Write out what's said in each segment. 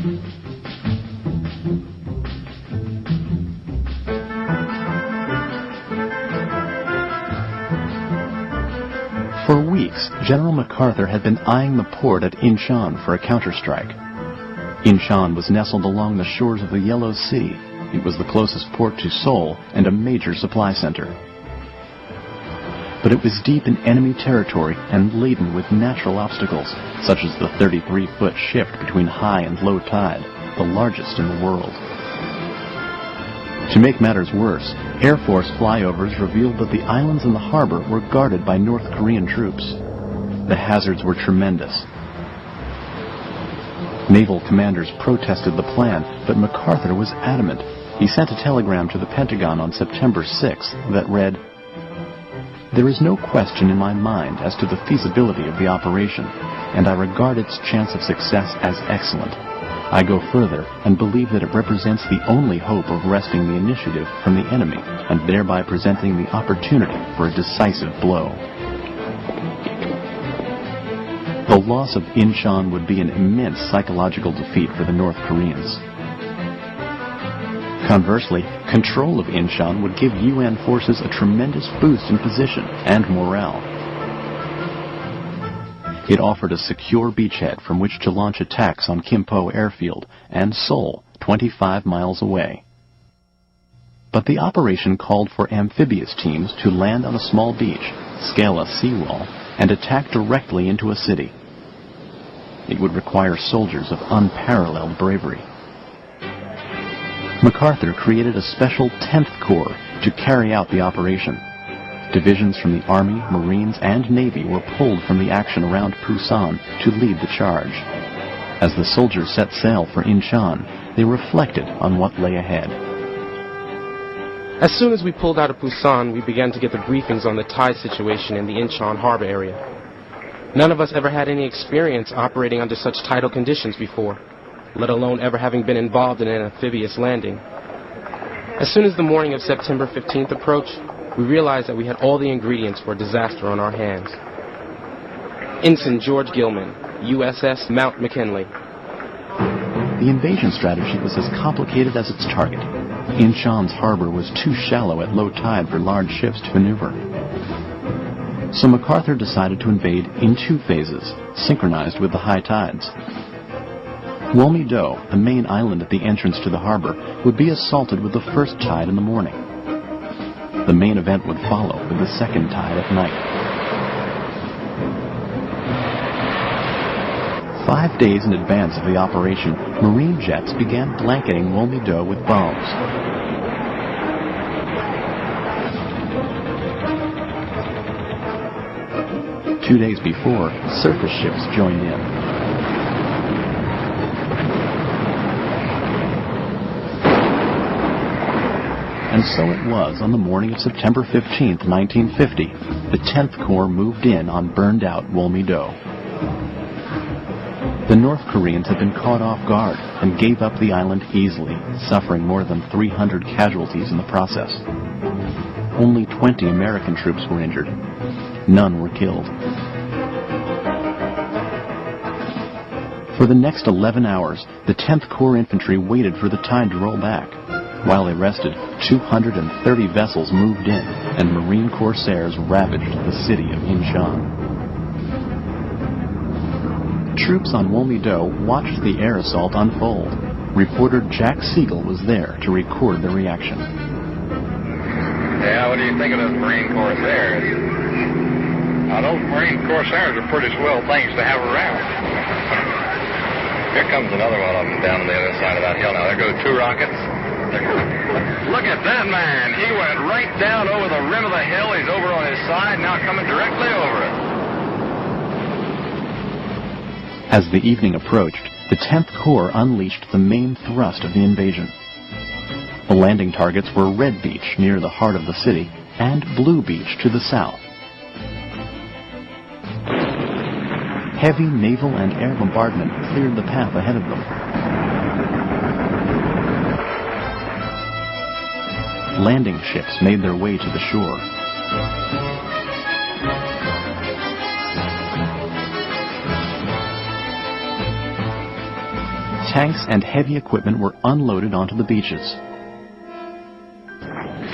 For weeks, General MacArthur had been eyeing the port at Incheon for a counterstrike. Incheon was nestled along the shores of the Yellow Sea. It was the closest port to Seoul and a major supply center. But it was deep in enemy territory and laden with natural obstacles, such as the 33-foot shift between high and low tide, the largest in the world. To make matters worse, Air Force flyovers revealed that the islands in the harbor were guarded by North Korean troops. The hazards were tremendous. Naval commanders protested the plan, but MacArthur was adamant. He sent a telegram to the Pentagon on September 6th that read, "There is no question in my mind as to the feasibility of the operation, and I regard its chance of success as excellent. I go further and believe that it represents the only hope of wresting the initiative from the enemy and thereby presenting the opportunity for a decisive blow." The loss of Incheon would be an immense psychological defeat for the North Koreans. Conversely, control of Incheon would give UN forces a tremendous boost in position and morale. It offered a secure beachhead from which to launch attacks on Kimpo Airfield and Seoul, 25 miles away. But the operation called for amphibious teams to land on a small beach, scale a seawall, and attack directly into a city. It would require soldiers of unparalleled bravery. MacArthur created a special 10th Corps to carry out the operation. Divisions from the Army, Marines, and Navy were pulled from the action around Pusan to lead the charge. As the soldiers set sail for Incheon, they reflected on what lay ahead. As soon as we pulled out of Pusan, we began to get the briefings on the tide situation in the Incheon harbor area. None of us ever had any experience operating under such tidal conditions before, let alone ever having been involved in an amphibious landing. As soon as the morning of September 15th approached, we realized that we had all the ingredients for a disaster on our hands. Ensign George Gilman, USS Mount McKinley. The invasion strategy was as complicated as its target. Incheon's harbor was too shallow at low tide for large ships to maneuver. So MacArthur decided to invade in two phases, synchronized with the high tides. Wolmi-do, the main island at the entrance to the harbor, would be assaulted with the first tide in the morning. The main event would follow with the second tide at night. 5 days in advance of the operation, Marine jets began blanketing Wolmi-do with bombs. Two days before, surface ships joined in. And so it was on the morning of September 15, 1950, the 10th Corps moved in on burned-out Wolmi-do. The North Koreans had been caught off guard and gave up the island easily, suffering more than 300 casualties in the process. Only 20 American troops were injured. None were killed. For the next 11 hours, the 10th Corps Infantry waited for the tide to roll back. While they rested, 230 vessels moved in, and Marine corsairs ravaged the city of Incheon. Troops on Wolmi-do watched the air assault unfold. Reporter Jack Siegel was there to record the reaction. Yeah, what do you think of those Marine corsairs? Now, those Marine corsairs are pretty swell things to have around. Here comes another one of them down on the other side of that hill. Now, there go two rockets. Look at that man. He went right down over the rim of the hill. He's over on his side, now coming directly over it. As the evening approached, the 10th Corps unleashed the main thrust of the invasion. The landing targets were Red Beach near the heart of the city and Blue Beach to the south. Heavy naval and air bombardment cleared the path ahead of them. Landing ships made their way to the shore. tanks and heavy equipment were unloaded onto the beaches.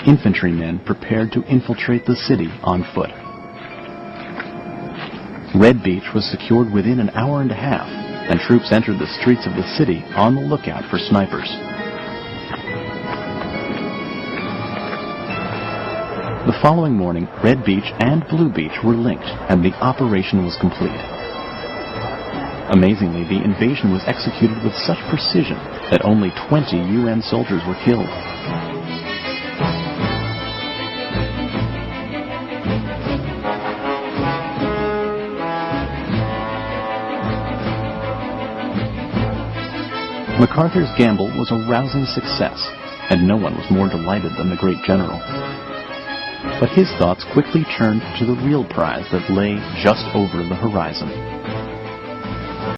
Infantrymen prepared to infiltrate the city on foot. Red Beach was secured within an hour and a half, and troops entered the streets of the city on the lookout for snipers. The following morning, Red Beach and Blue Beach were linked, and the operation was complete. Amazingly, the invasion was executed with such precision that only 20 UN soldiers were killed. MacArthur's gamble was a rousing success, and no one was more delighted than the great general. But his thoughts quickly turned to the real prize that lay just over the horizon.